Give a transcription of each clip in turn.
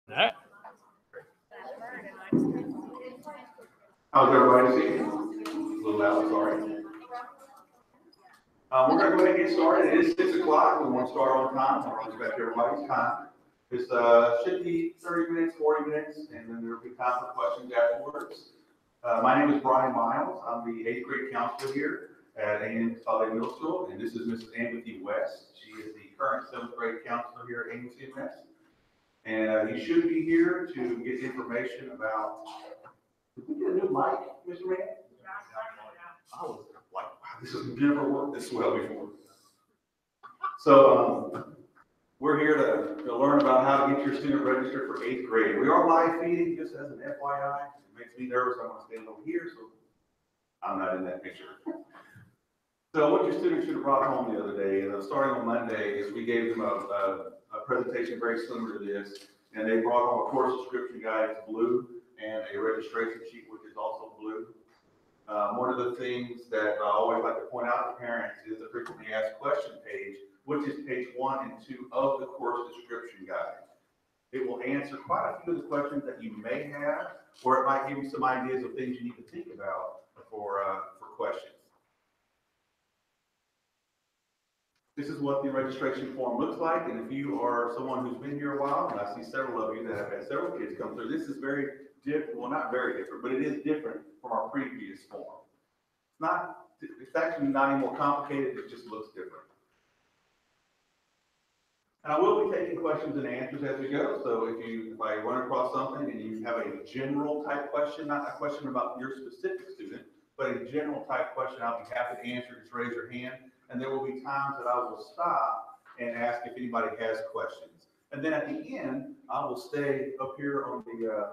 That. How's everybody seeing? A little loud, sorry. We're going to go ahead and get started. It is 6 o'clock. We want to start on time. I want to respect everybody's time. This should be 30 minutes, 40 minutes, and then there will be time for questions afterwards. My name is Miles. I'm the 8th grade counselor here at AMCMS Middle School, and this is Mrs. Awest. She is the current 7th grade counselor here at AMCMS. And you should be here to get information about. Did we get a new mic, Mr. Man? I was like, wow, this has never worked this well before. So we're here to learn about how to get your student registered for 8th grade. We are live feeding, just as an FYI. It makes me nervous. I want to stand over here, so I'm not in that picture. So what your students should have brought home the other day, starting on Monday, is we gave them a presentation very similar to this, and they brought home a course description guide, it's blue, and a registration sheet, which is also blue. One of the things that I always like to point out to parents is the frequently asked question page, which is page 1 and 2 of the course description guide. It will answer quite a few of the questions that you may have, or it might give you some ideas of things you need to think about for questions. This is what the registration form looks like, and if you are someone who's been here a while, and I see several of you that have had several kids come through, this is very different, well, not very different, but it is different from our previous form. It's actually not any more complicated, it just looks different. And I will be taking questions and answers as we go, so if I run across something and you have a general type question, not a question about your specific student, but a general type question, I'll be happy to answer, just raise your hand. And there will be times that I will stop and ask if anybody has questions. And then at the end, I will stay up here on the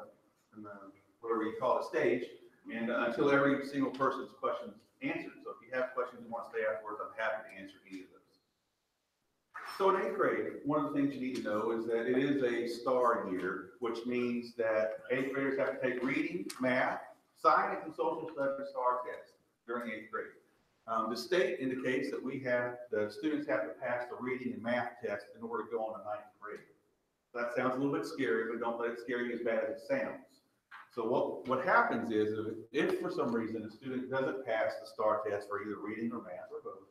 whatever you call it, stage, and until every single person's questions answered. So if you have questions you want to stay afterwards, I'm happy to answer any of those. So in 8th grade, one of the things you need to know is that it is a STAR year, which means that 8th graders have to take reading, math, science, and social studies STAR tests during 8th grade. The state indicates that the students have to pass the reading and math test in order to go on to 9th grade. That sounds a little bit scary, but don't let it scare you as bad as it sounds. So what happens is if for some reason a student doesn't pass the STAR test for either reading or math or both,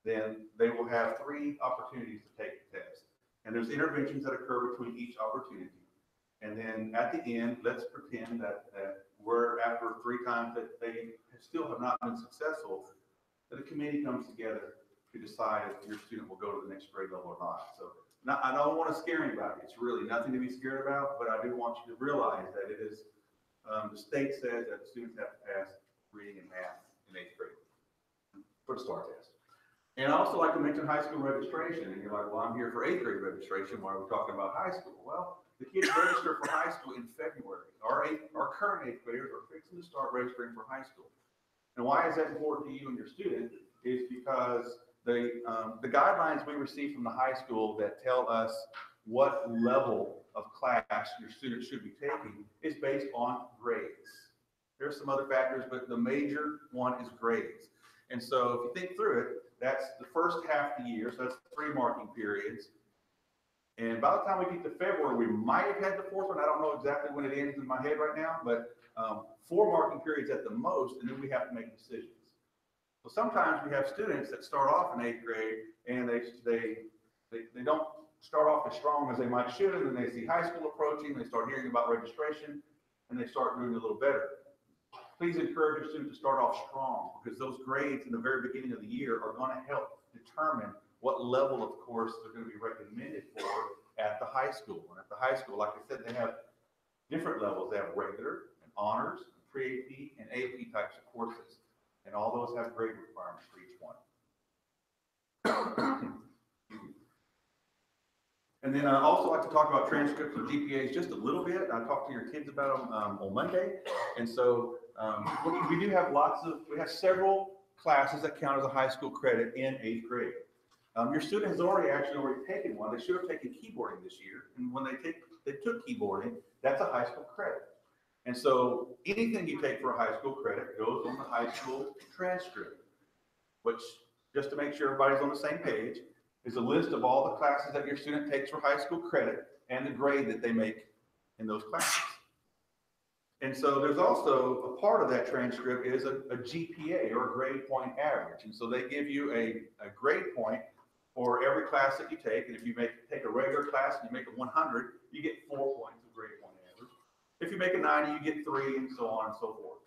then they will have 3 opportunities to take the test. And there's interventions that occur between each opportunity. And then at the end, let's pretend that we're after 3 times that they still have not been successful, that a committee comes together to decide if your student will go to the next grade level or not. So I don't want to scare anybody. It's really nothing to be scared about, but I do want you to realize that it is, the state says that the students have to pass reading and math in 8th grade for the STAR test. And I also like to mention high school registration. And you're like, well, I'm here for 8th grade registration. Why are we talking about high school? Well, the kids register for high school in February. Our current 8th graders are fixing to start registering for high school. And why is that important to you and your student is because the guidelines we receive from the high school that tell us what level of class your student should be taking is based on grades. There's some other factors, but the major one is grades. And so if you think through it, that's the first half of the year, so that's 3 marking periods. And by the time we get to February, we might have had the 4th one. I don't know exactly when it ends in my head right now, but 4 marking periods at the most, and then we have to make decisions. So sometimes we have students that start off in 8th grade and they don't start off as strong as they might should, and then they see high school approaching, they start hearing about registration, and they start doing a little better. Please encourage your students to start off strong, because those grades in the very beginning of the year are going to help determine what level of course they're going to be recommended for at the high school. And at the high school, like I said, they have different levels. They have regular, and honors, pre-AP, and AP types of courses. And all those have grade requirements for each one. And then I also like to talk about transcripts and GPAs just a little bit. I talked to your kids about them on Monday. And so we do have we have several classes that count as a high school credit in 8th grade. Your student has already taken one. They should have taken keyboarding this year. And when they took keyboarding, that's a high school credit. And so anything you take for a high school credit goes on the high school transcript, which, just to make sure everybody's on the same page, is a list of all the classes that your student takes for high school credit and the grade that they make in those classes. And so there's also a part of that transcript is a GPA, or a grade point average. And so they give you a grade point for every class that you take. And if you take a regular class and you make it 100, you get 4 points of grade point average. If you make a 90, you get 3, and so on and so forth.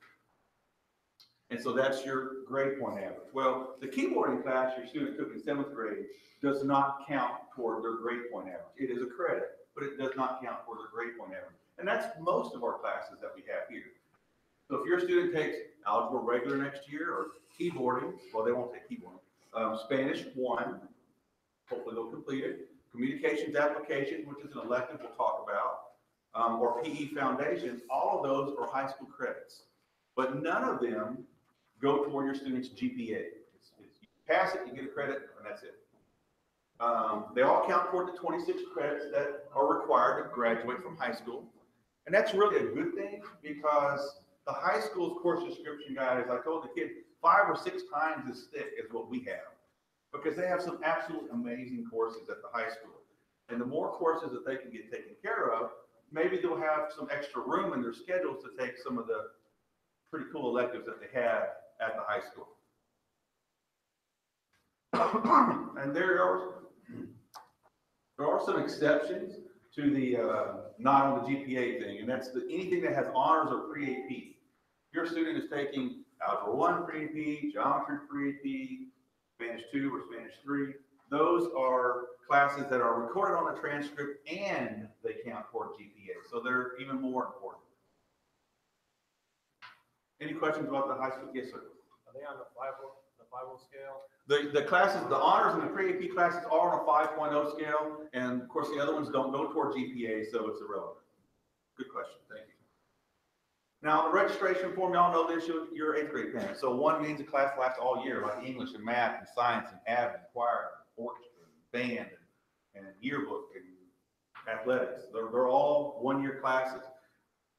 And so that's your grade point average. Well, the keyboarding class your student took in 7th grade does not count toward their grade point average. It is a credit, but it does not count toward their grade point average. And that's most of our classes that we have here. So if your student takes algebra regular next year, or keyboarding, well, they won't take keyboarding, Spanish 1, hopefully they'll complete it, communications application, which is an elective we'll talk about, or PE foundations, all of those are high school credits. But none of them go toward your student's GPA. You pass it, you get a credit, and that's it. They all count toward the 26 credits that are required to graduate from high school. And that's really a good thing, because the high school's course description guide, as I told the kids, 5 or 6 times as thick as what we have, because they have some absolutely amazing courses at the high school. And the more courses that they can get taken care of, maybe they'll have some extra room in their schedules to take some of the pretty cool electives that they have at the high school. And there are some exceptions to the not on the GPA thing, and that's anything that has honors or pre-AP. If your student is taking Algebra 1 pre-AP, Geometry pre-AP, Spanish 2 or Spanish 3, those are classes that are recorded on the transcript and they count toward GPA, so they're even more important. Any questions about the high school? Yes, sir. Are they on the 5.0 scale? The classes, the honors and the pre-AP classes are on a 5.0 scale, and of course the other ones don't go toward GPA, so it's irrelevant. Good question, thank you. Now, the registration form, y'all know this, you're 8th grade parents. So 1 means the class lasts all year, like English and math and science and AV and choir and orchestra and band and yearbook and athletics. They're all 1-year classes.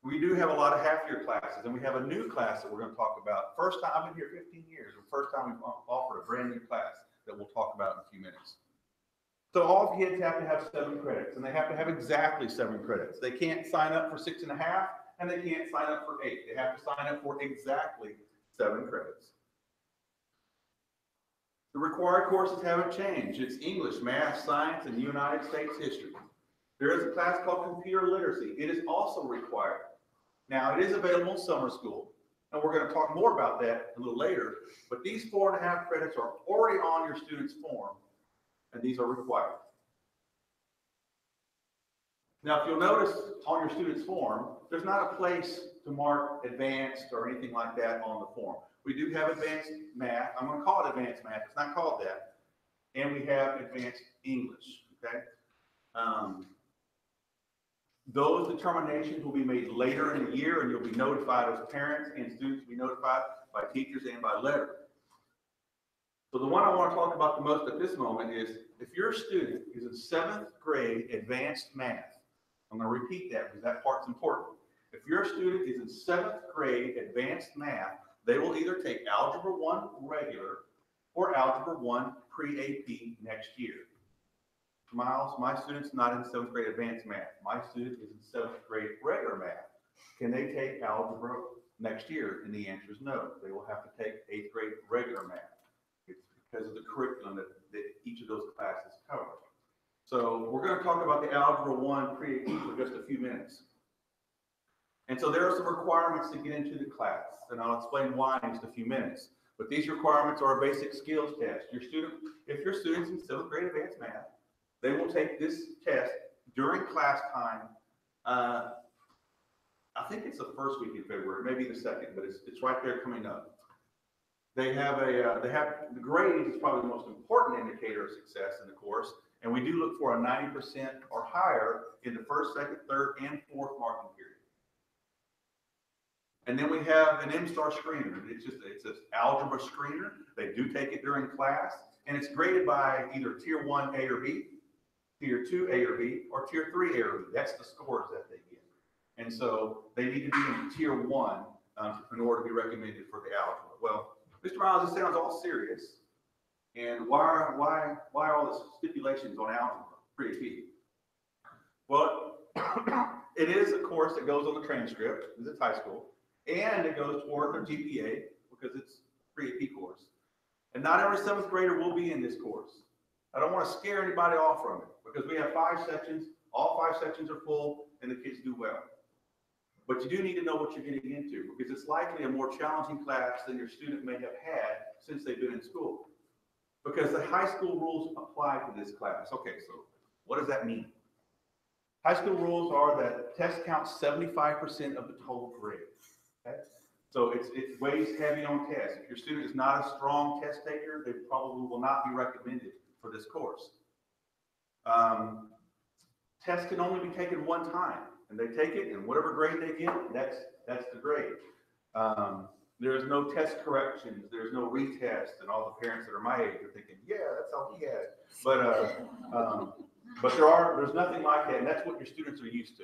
We do have a lot of half-year classes, and we have a new class that we're going to talk about. First time, I've been here 15 years, the first time we've offered a brand new class that we'll talk about in a few minutes. So all kids have to have 7 credits, and they have to have exactly 7 credits. They can't sign up for 6.5, and they can't sign up for 8. They have to sign up for exactly 7 credits. The required courses haven't changed. It's English, math, science, and United States history. There is a class called computer literacy. It is also required. Now, it is available in summer school, and we're going to talk more about that a little later, but these 4.5 credits are already on your student's form, and these are required. Now, if you'll notice on your student's form, there's not a place to mark advanced or anything like that on the form. We do have advanced math. I'm going to call it advanced math. It's not called that. And we have advanced English, okay? Those determinations will be made later in the year, and you'll be notified as parents, and students will be notified by teachers and by letter. So the one I want to talk about the most at this moment is if your student is in 7th grade advanced math. I'm going to repeat that because that part's important. If your student is in 7th grade advanced math, they will either take Algebra 1 regular or Algebra 1 pre-AP next year. Miles, my student's not in 7th grade advanced math. My student is in 7th grade regular math. Can they take algebra next year? And the answer is no. They will have to take 8th grade regular math. It's because of the curriculum that each of those classes cover. So we're going to talk about the Algebra 1 pre-AP for just a few minutes. And so there are some requirements to get into the class, and I'll explain why in just a few minutes. But these requirements are a basic skills test. If your student's in 7th grade advanced math, they will take this test during class time. I think it's the first week in February, maybe the second, but it's right there coming up. They have the grades is probably the most important indicator of success in the course, and we do look for a 90% or higher in the 1st, 2nd, 3rd, and 4th marking period. And then we have an MSTAR screener. It's an algebra screener. They do take it during class, and it's graded by either Tier 1 A or B, Tier 2 A or B, or Tier 3 A or B. That's the scores that they get. And so they need to be in Tier 1 in order to be recommended for the algebra. Well, Mr. Miles, this sounds all serious. And why all the stipulations on algebra pre-AP? Well, It is a course that goes on the transcript, because it's high school, and it goes toward their GPA, because it's a pre-AP course. And not every seventh grader will be in this course. I don't want to scare anybody off from it, because we have 5 sections, all 5 sections are full, and the kids do well. But you do need to know what you're getting into, because it's likely a more challenging class than your student may have had since they've been in school. Because the high school rules apply to this class. Okay, so what does that mean? High school rules are that test counts 75% of the total grade. Okay? So it weighs heavy on tests. If your student is not a strong test taker, they probably will not be recommended for this course. Tests can only be taken one time, and they take it, and whatever grade they get, that's the grade. There's no test corrections, there's no retest, and all the parents that are my age are thinking, yeah, that's all he had. But there's nothing like that, and that's what your students are used to.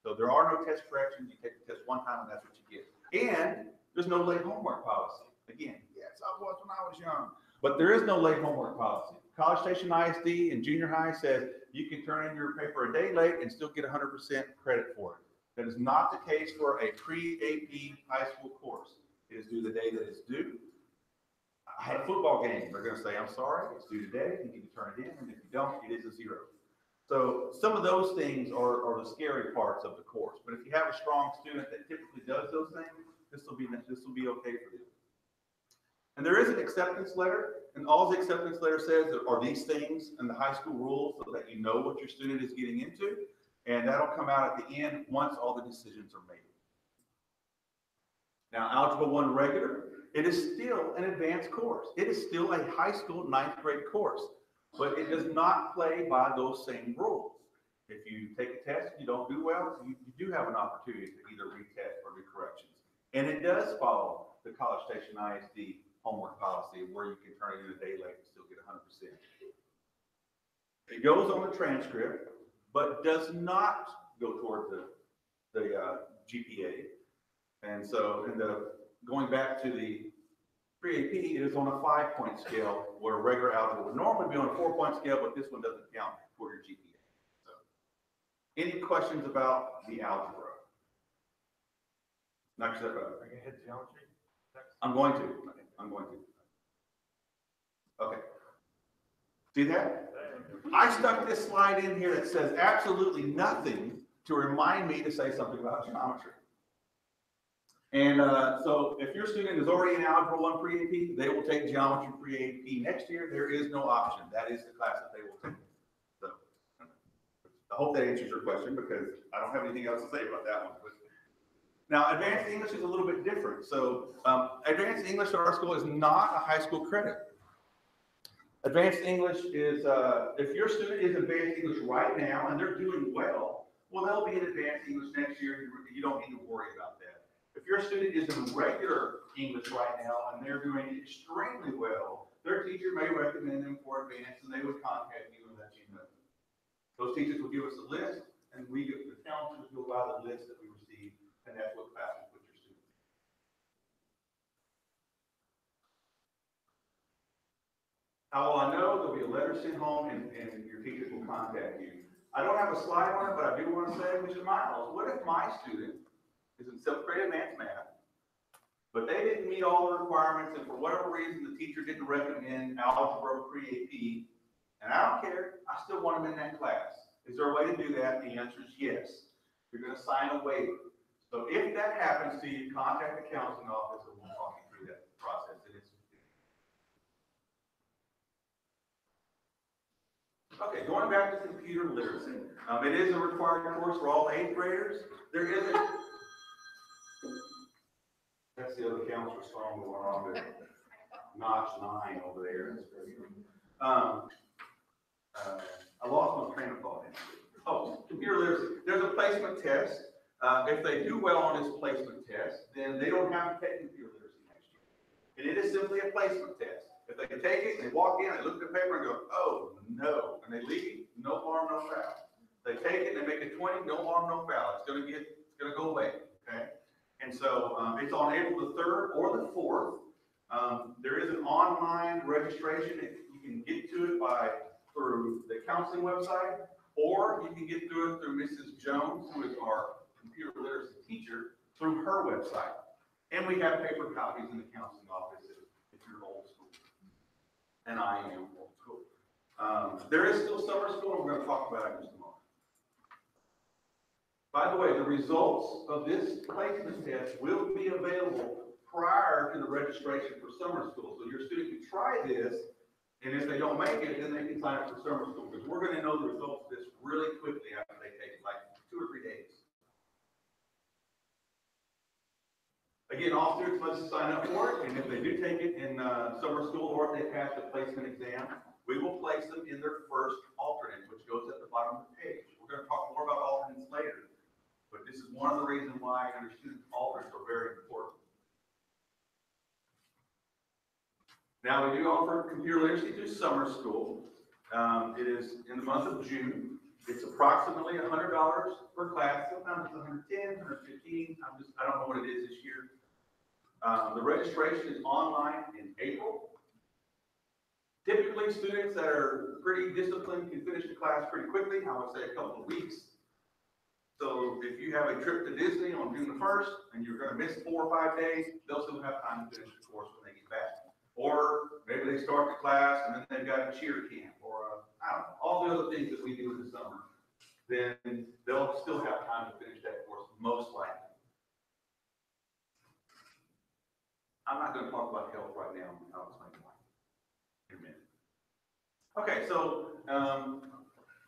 So there are no test corrections. You take the test one time, and that's what you get. And there's no late homework policy. Again, yes, I was when I was young, but there is no late homework policy. College Station ISD and junior high says you can turn in your paper a day late and still get 100% credit for it. That is not the case for a pre-AP high school course. It is due the day that it's due. I had a football game. They're going to say, I'm sorry, it's due today. You need to turn it in, and if you don't, it is a 0. So some of those things are the scary parts of the course. But if you have a strong student that typically does those things, this will be okay for them. And there is an acceptance letter, and all the acceptance letter says are these things and the high school rules, so that you know what your student is getting into. And that'll come out at the end once all the decisions are made. Now, Algebra 1 regular, it is still an advanced course. It is still a high school 9th grade course, but it does not play by those same rules. If you take a test and you don't do well, you do have an opportunity to either retest or do corrections. And it does follow the College Station ISD homework policy, where you can turn it in a day late and still get 100%. It goes on the transcript, but does not go toward the GPA. And so going back to the pre-AP, it is on a 5-point scale, where regular algebra would normally be on a 4-point scale, but this one doesn't count toward your GPA. So, any questions about the algebra? Next up, Are you gonna hit geometry next? I'm going to. Okay. See that? I stuck this slide in here that says absolutely nothing to remind me to say something about geometry. And so if your student is already in Algebra 1 pre-AP, they will take Geometry pre-AP next year. There is no option. That is the class that they will take. So I hope that answers your question, because I don't have anything else to say about that one. Now, Advanced English is a little bit different. So Advanced English at our school is not a high school credit. Advanced English is, if your student is Advanced English right now and they're doing well, they'll be in Advanced English next year. You don't need to worry about that. If your student is in regular English right now and they're doing extremely well, their teacher may recommend them for advanced, and they would contact you and let you know. Those teachers will give us a list, and the counselors will go by the list that we receive, and that's what classes put your students in. How will I know? There'll be a letter sent home, and your teachers will contact you. I don't have a slide on it, but I do want to say, Mr. Miles, what if my student is in 7th grade advanced math, but they didn't meet all the requirements, and for whatever reason the teacher didn't recommend algebra pre-AP, and I don't care, I still want them in that class. Is there a way to do that? The answer is yes. You're going to sign a waiver. So if that happens to you, contact the counseling office, and we'll talk you through that process. Okay, going back to computer literacy. It is a required course for all 8th graders. There isn't. That's the other counselor's phone going on there. Notch 9 over there. I lost my train of thought. Oh, computer literacy. There's a placement test. If they do well on this placement test, then they don't have to take computer literacy next year. And it is simply a placement test. If they can take it, they walk in, they look at the paper and go, oh, no. And they leave, no harm, no foul. They take it, they make it 20, no harm, no foul. It's going to go away, okay? And so it's on April the 3rd or the 4th. There is an online registration. You can get to it through the counseling website, or you can get through it through Mrs. Jones, who is our computer literacy teacher, through her website. And we have paper copies in the counseling office if you're old school. And I am old school. There is still summer school, and we're going to talk about it in just a moment. By the way, the results of this placement test will be available prior to the registration for summer school. So your student can try this, and if they don't make it, then they can sign up for summer school. Because we're going to know the results of this really quickly after they take it, like 2 or 3 days. Again, all students must sign up for it, and if they do take it in summer school or if they pass the placement exam, we will place them in their first alternate, which goes at the bottom of the page. We're going to talk more about alternates later, but this is one of the reasons why under student alternates are very important. Now, we do offer computer literacy through summer school. It is in the month of June. It's approximately $100 per class. Sometimes it's $110, $115. I don't know what it is this year. The registration is online in April. Typically, students that are pretty disciplined can finish the class pretty quickly. I would say a couple of weeks. So if you have a trip to Disney on June the 1st and you're going to miss 4 or 5 days, they'll still have time to finish the course when they get back. Or maybe they start the class and then they've got a cheer camp or I don't know, all the other things that we do in the summer. Then they'll still have time to finish that course, most likely. I'm not going to talk about health right now. I'll explain why in a minute. Okay, so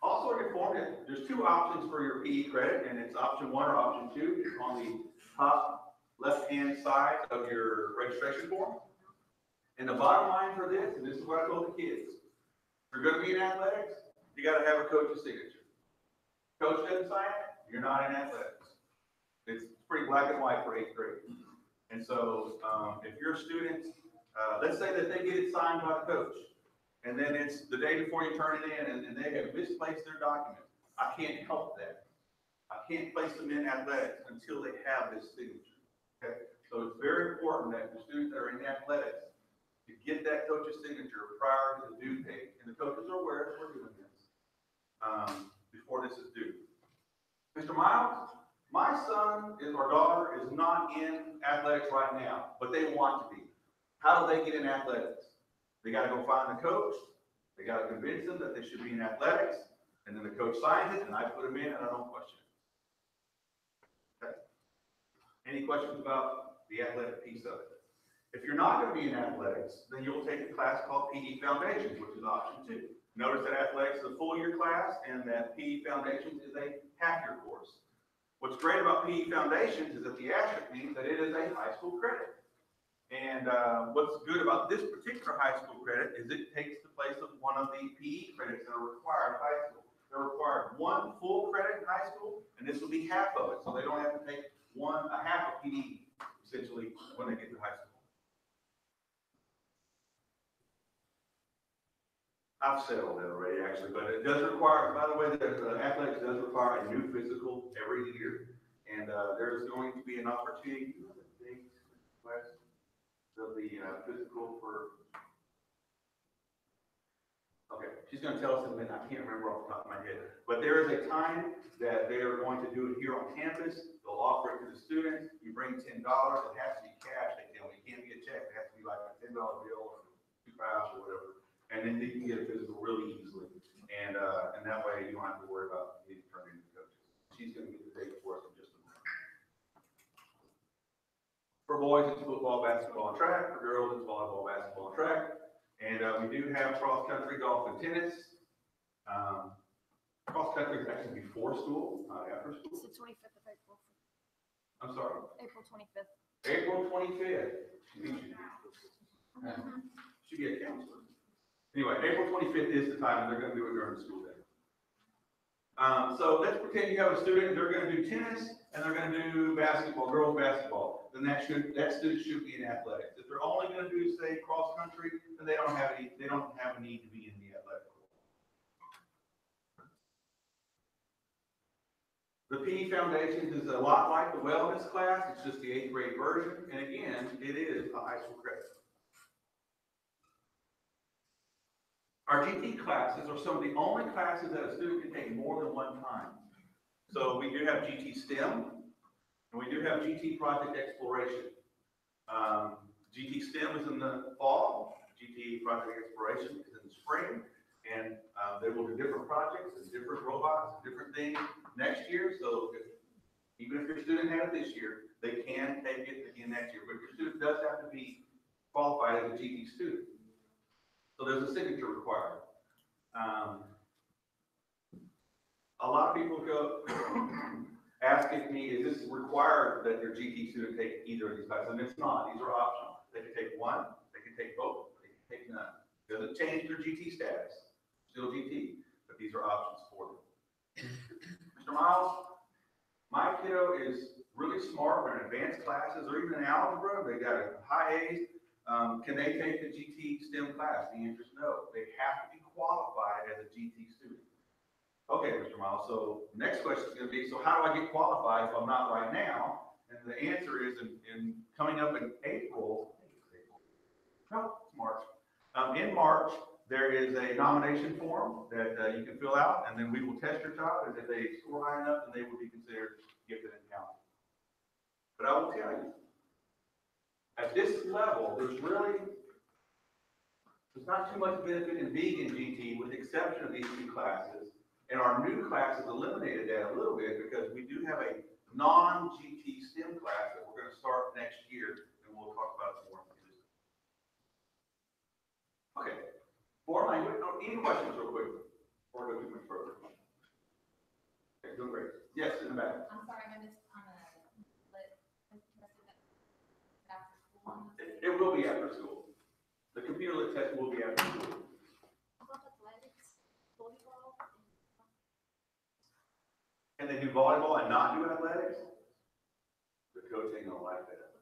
also informed that there's 2 options for your PE credit, and it's option 1 or option 2. It's on the top left-hand side of your registration form. And the bottom line for this, and this is what I told the kids, if you're going to be in athletics, you got to have a coach's signature. Coach doesn't sign it, you're not in athletics. It's pretty black and white for 8th grade. And so if your students, let's say that they get it signed by the coach, and then it's the day before you turn it in, and they have misplaced their document, I can't help that. I can't place them in athletics until they have this signature. Okay? So it's very important that the students that are in athletics to get that coach's signature prior to the due date, and the coaches are aware that we're doing this before this is due. Mr. Miles, my son or daughter is not in athletics right now, but they want to be. How do they get in athletics? They got to go find the coach. They got to convince them that they should be in athletics, and then the coach signs it, and I put them in, and I don't question it. Okay. Any questions about the athletic piece of it? If you're not going to be in athletics, then you'll take a class called PE Foundations, which is option 2. Notice that athletics is a full-year class, and that PE Foundations is a half-year course. What's great about PE Foundations is that the asterisk means that it is a high school credit. And what's good about this particular high school credit is it takes the place of one of the PE credits that are required in high school. They're required 1 full credit in high school, and this will be half of it. So they don't have to take a half of PE, essentially, when they get to high school. I've said all that already, actually, but it does require, by the way, the athletics does require a new physical every year, and there's going to be an opportunity. Do you know the dates, Wes, of the physical for? Okay, she's going to tell us in a minute. I can't remember off the top of my head, but there is a time that they are going to do it here on campus. They'll offer it to the students. You bring $10. It has to be cash. They tell me it can't be a check. It has to be like a $10 bill or $2 or whatever. And then you can get a physical really easily. And that way you don't have to worry about needing to turn into coaches. She's going to get the date for us in just a moment. For boys, it's football, basketball, and track. For girls, it's volleyball, basketball, and track. And we do have cross country, golf, and tennis. Cross country is actually before school, not after school. It's the 25th of April. I'm sorry. April 25th. April 25th. Should be a counselor. Anyway, April 25th is the time, and they're going to do it during the school day. So let's pretend you have a student, they're going to do tennis, and they're going to do basketball, girls basketball. Then that student should be in athletics. If they're only going to do, say, cross country, then they don't have a need to be in the athletic. The PE Foundations is a lot like the wellness class. It's just the 8th grade version, and again, it is a high school credit. Our GT classes are some of the only classes that a student can take more than one time. So we do have GT STEM, and we do have GT Project Exploration. GT STEM is in the fall, GT Project Exploration is in the spring, and they will do different projects and different robots and different things next year. So even if your student had it this year, they can take it again next year. But your student does have to be qualified as a GT student. So there's a signature required. A lot of people go asking me, is this required that your GT student take either of these classes? And it's not. These are optional. They can take one, they can take both, they can take none. It doesn't change their GT status. Still GT, but these are options for them. Mr. Miles, my kiddo is really smart. We're in advanced classes or even in algebra. They got a high A's. Can they take the GT STEM class? The answer is no. They have to be qualified as a GT student. Okay, Mr. Miles, so the next question is going to be, so how do I get qualified if I'm not right now? And the answer is in coming up in April, no, it's March. In March, there is a nomination form that you can fill out, and then we will test your child, and if they score high enough, then they will be considered gifted and counted. But I will tell you, at this level, there's not too much benefit in being in GT with the exception of these two classes. And our new class has eliminated that a little bit because we do have a non-GT STEM class that we're going to start next year, and we'll talk about it more in just a minute. Okay, foreign language. Any questions real quick before I go too much further? Okay, doing great. Yes, in the back. I'm sorry, I missed on after school. It will be after school. The computer lit test will be after school. Can they do volleyball and not do athletics? The coach ain't gonna like that.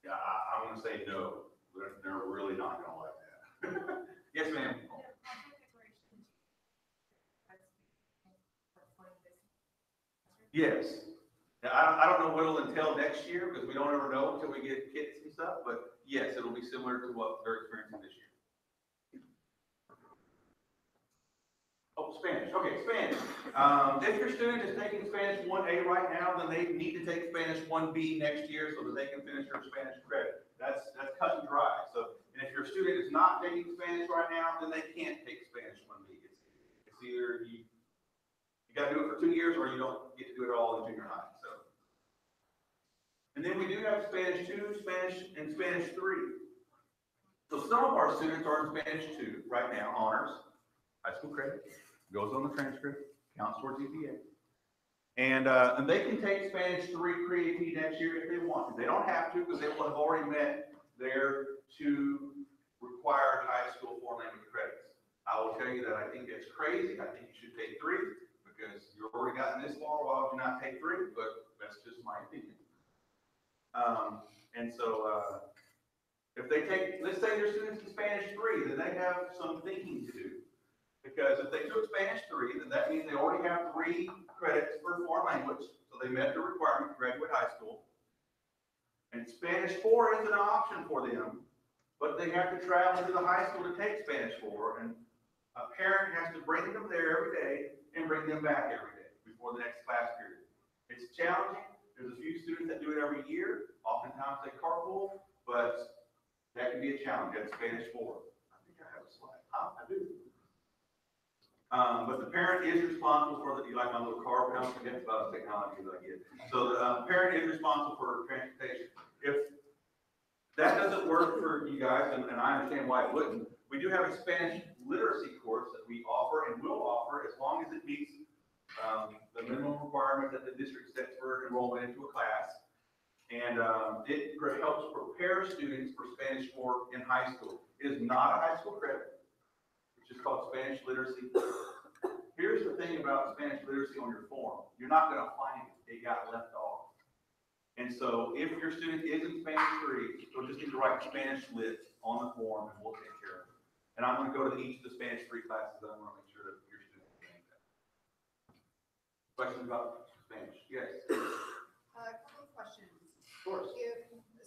Yeah, I'm gonna say no. They're really not gonna like that. Yes, ma'am. Yes. Now, I don't know what it'll entail next year because we don't ever know until we get kits and stuff. But yes, it'll be similar to what they're experiencing this year. Oh, Spanish. Okay, Spanish. If your student is taking Spanish 1A right now, then they need to take Spanish 1B next year so that they can finish their Spanish credit. That's cut and dry. So, and if your student is not taking Spanish right now, then they can't take Spanish 1B. It's either you got to do it for 2 years or you don't get to do it all in junior high. So, and then we do have Spanish 2, Spanish, and Spanish 3. So some of our students are in Spanish 2 right now, honors. High school credit, goes on the transcript, counts towards GPA. And they can take Spanish 3 pre-AP next year if they want to. They don't have to because they will have already met their 2 required high school foreign language credits. I will tell you that I think it's crazy. I think you should take 3 because you've already gotten this far. Why would you not take 3? But that's just my opinion. And so if they take, let's say your students in Spanish 3, then they have some thinking to do. Because if they took Spanish 3, then that means they already have 3 credits for foreign language, so they met the requirement to graduate high school. And Spanish 4 is an option for them, but they have to travel to the high school to take Spanish 4, and a parent has to bring them there every day and bring them back every day before the next class period. It's challenging. There's a few students that do it every year. Oftentimes they carpool, but that can be a challenge. That's Spanish 4. I think I have a slide. I do. But the parent is responsible for the, you like my little car, but I don't forget about the technology that I get. So the parent is responsible for transportation. If that doesn't work for you guys, and I understand why it wouldn't, we do have a Spanish literacy course that we offer and will offer as long as it meets the minimum requirement that the district sets for enrollment into a class. And it helps prepare students for Spanish 4 in high school. It is not a high school credit. It's called Spanish literacy. Here's the thing about Spanish literacy on your form. You're not going to find it. It got left off. And so if your student is in Spanish 3, you'll just need to write Spanish lit on the form and we'll take care of it. And I'm going to go to each of the Spanish 3 classes. I want to make sure that your student is doing that. Questions about Spanish? Yes. A couple of questions. Of course.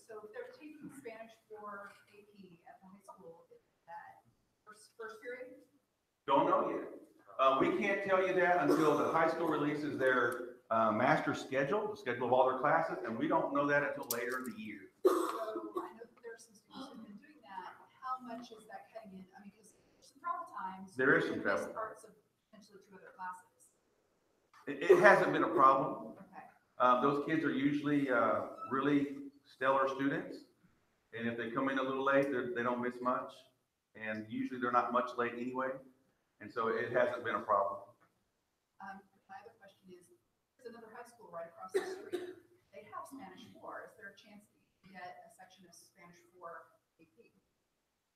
So if they're taking Spanish for AP at the high school, first period? Don't know yet. We can't tell you that until the high school releases their master schedule, the schedule of all their classes, and we don't know that until later in the year. So I know that there are some students who've been doing that. How much is that cutting in? I mean, because there's some travel times. There is some you're gonna travel. miss parts of potentially 2 other classes. It hasn't been a problem. Okay. Those kids are usually really stellar students, and if they come in a little late, they don't miss much, and usually they're not much late anyway, and so it hasn't been a problem. My other question is, there's another high school right across the street. They have Spanish 4. Is there a chance that you can get a section of Spanish 4 AP?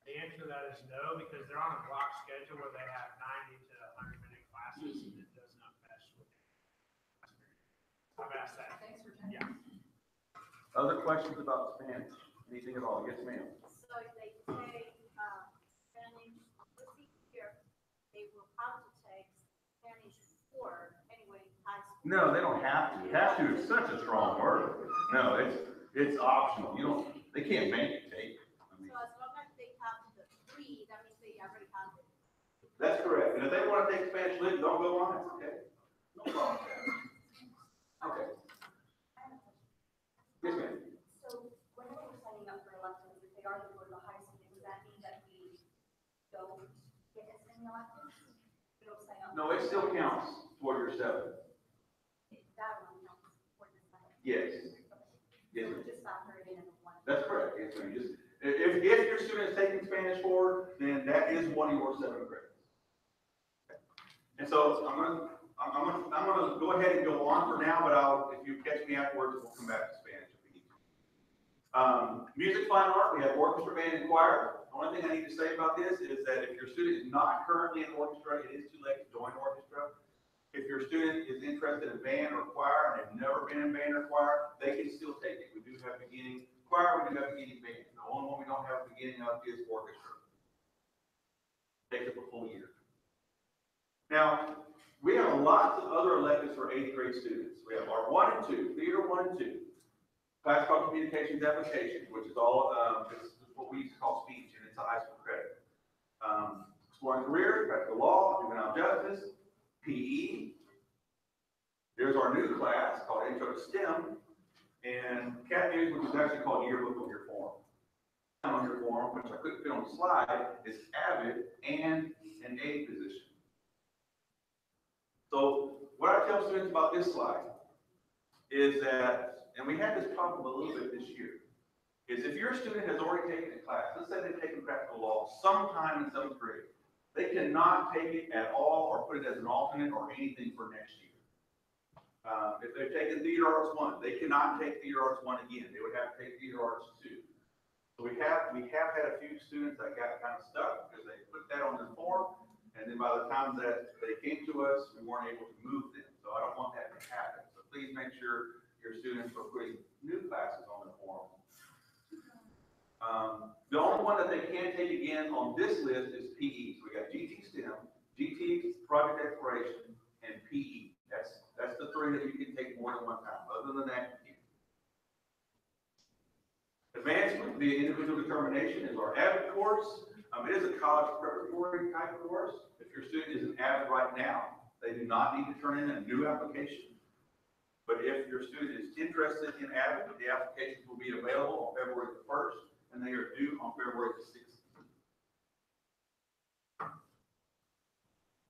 The answer to that is no, because they're on a block schedule where they have 90 to 100-minute classes, and it does not mesh with. I've asked that. Thanks for checking. Yeah. Other questions about Spanish? Anything at all? Yes, ma'am. So if they take Spanish, let's see here, they will have to take Spanish 4 anyway in high school. No, they don't have to. Have to is such a strong word. No, it's optional. They can't make you take. I mean, So as long as they have the 3, that means they already have it. that's correct. And if they want to take Spanish lit, don't go on. It's okay. No problem with that. Okay. Yes, ma'am. So whenever we're signing up for electives, if they are to go to the high school, does that mean that we don't get as many electives? We don't sign up? No, it still counts toward your 7. That one counts for the 7? Yes. So Yes, we ma'am. just factor it in as one? That's correct. Yes, ma'am. Just, if your student is taking Spanish 4, then that is one of your 7 credits. Okay. And so I'm gonna go ahead and go on for now, but if you catch me afterwards, we'll come back to Spanish if we need to. Music, fine art, we have orchestra, band, and choir. The only thing I need to say about this is that if your student is not currently in orchestra, it is too late to join orchestra. If your student is interested in band or choir and they've never been in band or choir, they can still take it. We do have beginning choir, we do have beginning band. The only one we don't have beginning of is orchestra. Takes up a full year. Now, we have lots of other electives for 8th grade students. We have our 1 and 2, theater 1 and 2, class called communications applications, which is all, this is what we used to call speech, and it's a high school credit. Exploring careers, practical law, juvenile justice, PE. There's our new class called Intro to STEM, and Cat News, which is actually called Yearbook of Your Form. On your form, which I couldn't fit on the slide, is AVID and an A position. So what I tell students about this slide is that, and we had this problem a little bit this year, is if your student has already taken a class, let's say they've taken practical law sometime in 7th grade, they cannot take it at all or put it as an alternate or anything for next year. If they've taken theater arts 1, they cannot take theater arts 1 again. They would have to take theater arts 2. So we have had a few students that got kind of stuck because they put that on their form, and then by the time that they came to us, we weren't able to move them. So I don't want that to happen. So please make sure your students are putting new classes on the form. The only one that they can take again on this list is PE. So we got GT STEM, GT Project Exploration, and PE. That's the 3 that you can take more than one time. Other than that, you can't. Advancement via individual determination is our AVID course. It is a college preparatory type course. If your student is an AVID right now, they do not need to turn in a new application. But if your student is interested in AVID, the applications will be available on February the 1st, and they are due on February the 6th.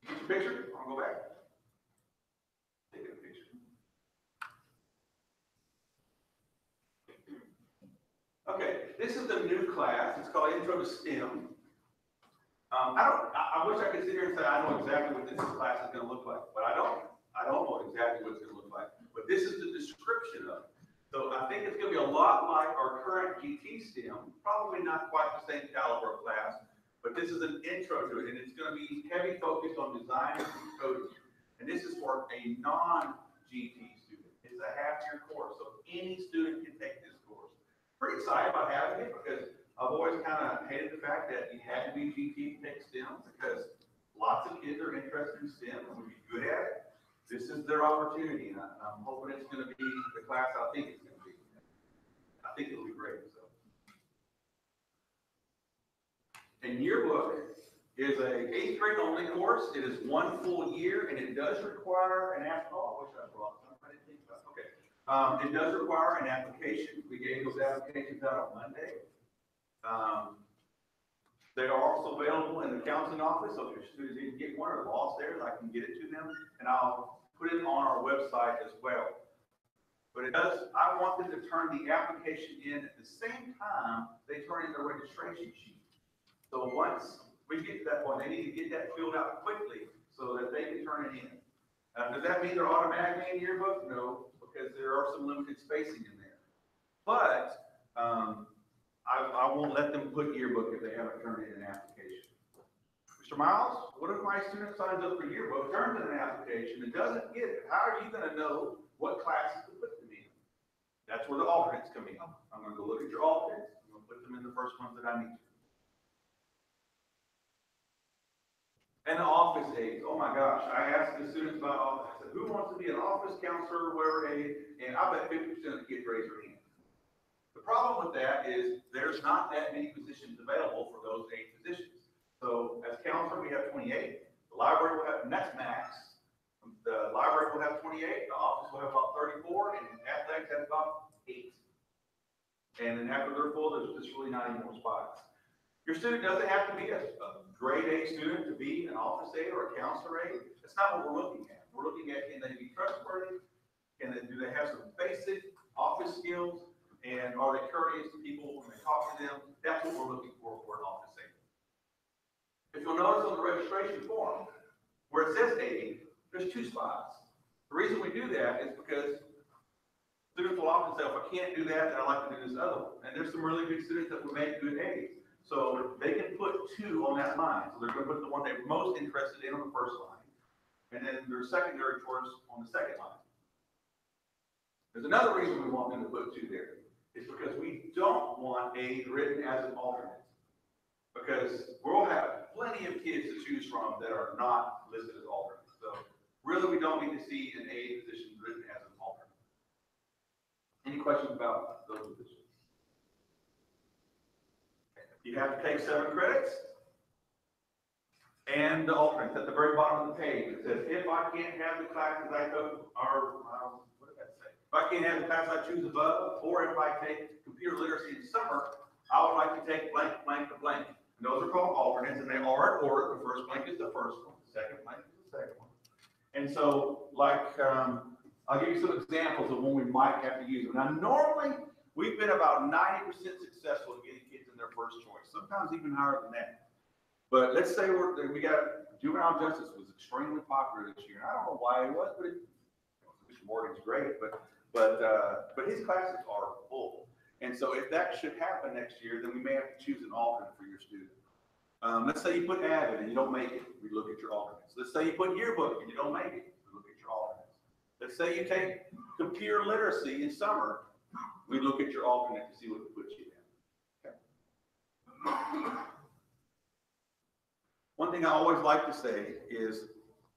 Get your picture? I'll go back. Take a picture. Okay, this is the new class. It's called Intro to STEM. I wish I could sit here and say I know exactly what this class is going to look like, but I don't. I don't know exactly what it's going to look like. But this is the description of it. So I think it's going to be a lot like our current GT STEM, probably not quite the same caliber of class, but this is an intro to it, and it's going to be heavy focused on design and coding. And this is for a non-GT student. It's a half-year course, so any student can take this course. Pretty excited about having it because I've always kind of hated the fact that you had to be GT to take STEM because lots of kids are interested in STEM and would be good at it. This is their opportunity, and I'm hoping it's going to be the class I think it's going to be. I think it'll be great. So, and yearbook is a 8th grade only course. It is 1 full year, and it does require an application. Which I brought some. I didn't think about. Okay. It does require an application. We gave those applications out on Monday. They are also available in the counseling office, so if your students didn't get one or lost theirs, I can get it to them, and I'll put it on our website as well. But I want them to turn the application in at the same time they turn in their registration sheet. So once we get to that point, they need to get that filled out quickly so that they can turn it in. Does that mean they're automatically in yearbook? No, because there are some limited spacing in there. But, I won't let them put yearbook if they haven't turned in an application. Mr. Miles, what if my student signs up for yearbook, turns in an application, and doesn't get it? How are you gonna know what classes to put them in? That's where the alternates come in. I'm gonna go look at your alternates. I'm gonna put them in the first ones that I need to. And the office aides. Oh my gosh, I asked the students about office. I said, who wants to be an office counselor, whatever aide? And I bet 50% of the kids raise their hand. The problem with that is there's not that many positions available for those 8 positions. So as counselor, we have 28. The library will have, and that's max. The library will have 28. The office will have about 34, and athletics has about 8. And then after they're full, there's just really not any more spots. Your student doesn't have to be a grade A student to be an office aide or a counselor aide. That's not what we're looking at. We're looking at, can they be trustworthy? Do they have some basic office skills? And are they courteous to people when they talk to them? That's what we're looking for an office aide. If you'll notice on the registration form, where it says aide, there's 2 spots. The reason we do that is because students will often say, if I can't do that, then I like to do this other one. And there's some really good students that will make good aides. So they can put 2 on that line. So they're going to put the one they're most interested in on the first line, and then their secondary choice on the second line. There's another reason we want them to put 2 there. It's because we don't want aide written as an alternate. Because we'll have plenty of kids to choose from that are not listed as alternates. So really, we don't need to see an aide position written as an alternate. Any questions about those positions? You have to take 7 credits. And the alternates at the very bottom of the page, it says, if I can't have the classes I took, or what did that say? If I can't have the class I choose above, or if I take computer literacy in summer, I would like to take blank, blank, or blank. And those are called alternates, and they are in order. The first blank is the first one, the second blank is the second one. And so, like, I'll give you some examples of when we might have to use them. Now, normally, we've been about 90% successful in getting kids in their first choice, sometimes even higher than that. But let's say we got juvenile justice was extremely popular this year. And I don't know why it was, but Mr. Morgan's great, but his classes are full. And so if that should happen next year, then we may have to choose an alternate for your student. Let's say you put Avid and you don't make it, we look at your alternates. Let's say you put yearbook and you don't make it, we look at your alternates. Let's say you take computer literacy in summer, we look at your alternate to see what to put you in. Okay. One thing I always like to say is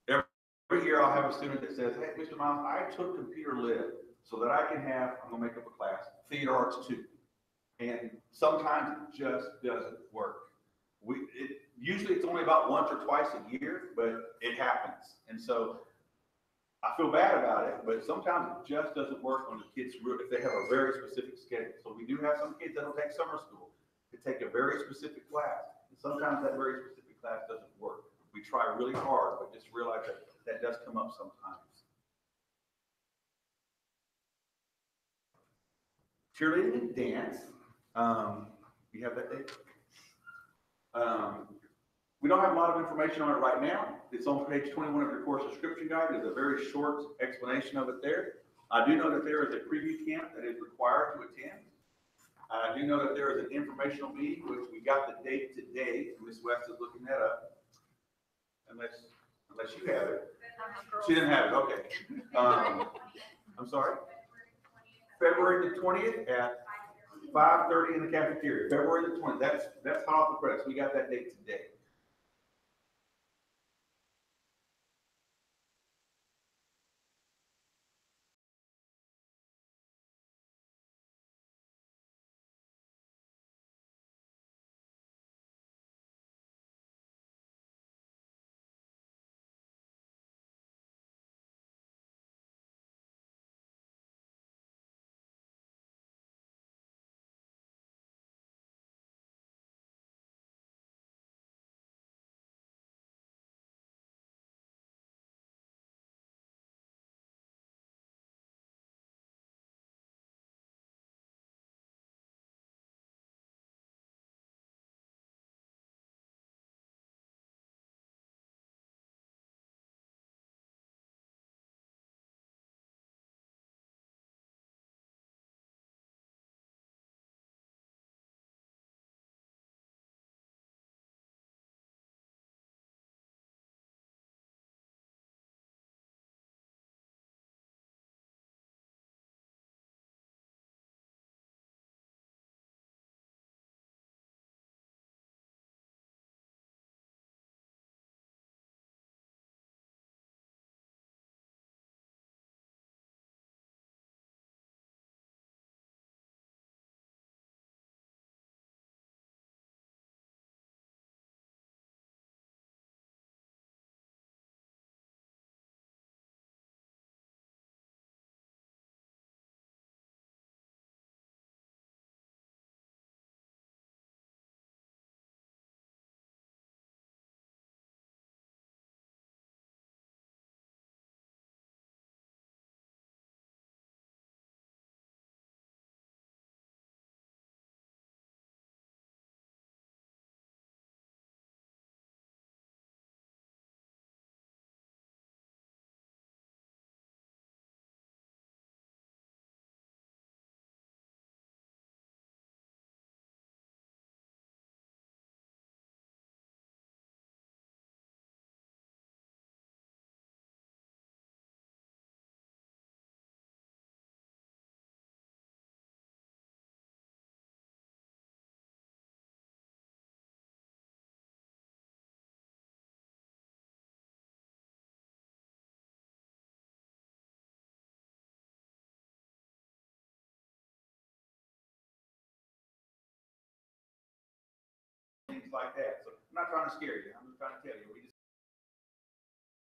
every year I'll have a student that says, hey, Mr. Miles, I took computer lit so that I can have, I'm gonna make up a class, theater arts 2. And sometimes it just doesn't work. Usually it's only about once or twice a year, but it happens. And so I feel bad about it, but sometimes it just doesn't work on the kids if they have a very specific schedule. So we do have some kids that will take summer school to take a very specific class. And sometimes that very specific class doesn't work. We try really hard, but just realize that that does come up sometimes. Cheerleading and dance. You have that date? We don't have a lot of information on it right now. It's on page 21 of your course description guide. There's a very short explanation of it there. I do know that there is a preview camp that is required to attend. I do know that there is an informational meeting, which we got the date today. Ms. West is looking that up. Unless you have it. She didn't have it, okay. I'm sorry? February the 20th at 5:30 in the cafeteria. February the 20th. That's hot off the press. We got that date today. like that. So I'm not trying to scare you, I'm just trying to tell you, we just